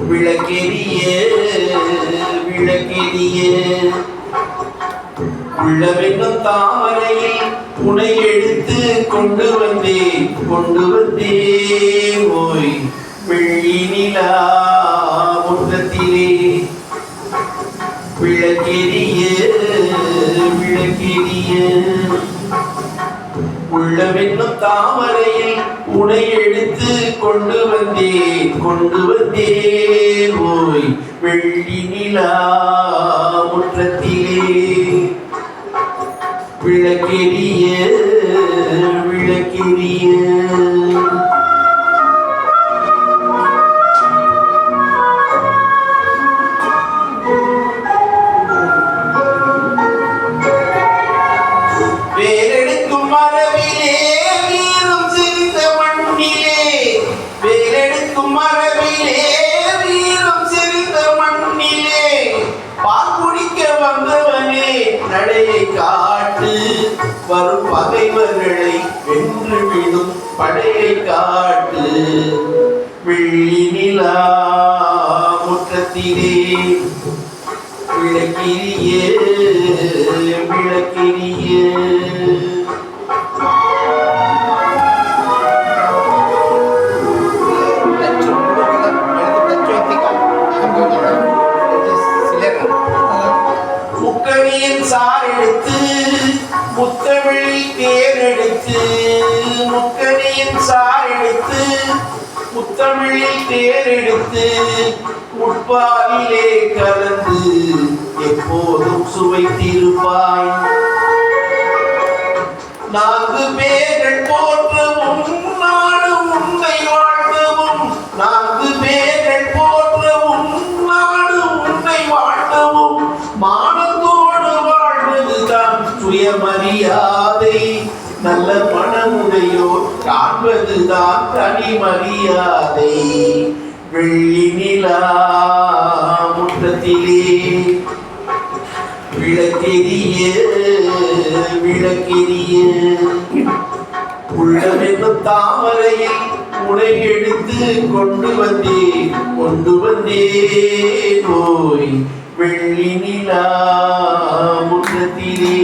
விளக்கெரிய விளக்கெரிய உள்ளவென்னும் தாமரையில் உனை எடுத்து கொண்டு வந்தேன் ஓய் வெள்ளி நிலா முற்றத்திலே விளக்கெரிய விளக்கெரிய உள்ளவென்னும் தாமரையில் உனை எடுத்து கொண்டு வந்தேன் ஓய் வெள்ளி நிலா முற்றத்திலே விளக்கெரிய விளக்கெரிய வேலெடுக்கும் மரபிலே வீரம் சிரித்த மண்ணிலே வேலெடுக்கும் மரபிலே வீரம் சிரித்த மண்ணிலே பால் குடிக்க வந்தவனே நடையை காட்டு வரும் பகைவர்களை வென்று விடும் படையை காட்டு வெள்ளி நிலா முற்றத்திலே விளக்கிரிய விளக்கிரிய முக்கணியின் சார் எடுத்து முத்தமிழி தேரெடுத்து முக்கணியின் சார் எடுத்து முத்தமிழில் தேரெடுத்து முற்பாலிலே கலந்து எப்போதும் சுவைத்திருப்பாய் நான்கு பேர்கள் போற்றவும் நாடும் உன்னை வாழ்த்தவும் நான்கு பேர்கள் போற்றவும் நாடும் உன்னை வாழ்த்தவும் மானத்தோடு வாழ்வதுதான் சுயமரியாதை நல்ல மனமுடையோர் காண்பதுதான் தனி மரியாதை வெள்ளி நிலா முற்றத்திலே விளக்கெரிய விளக்கெரிய உள்ளவென்னும் தாமரையில் உனை எடுத்து கொண்டு வந்தேன் ஓய் வெள்ளி நிலா முற்றத்திலே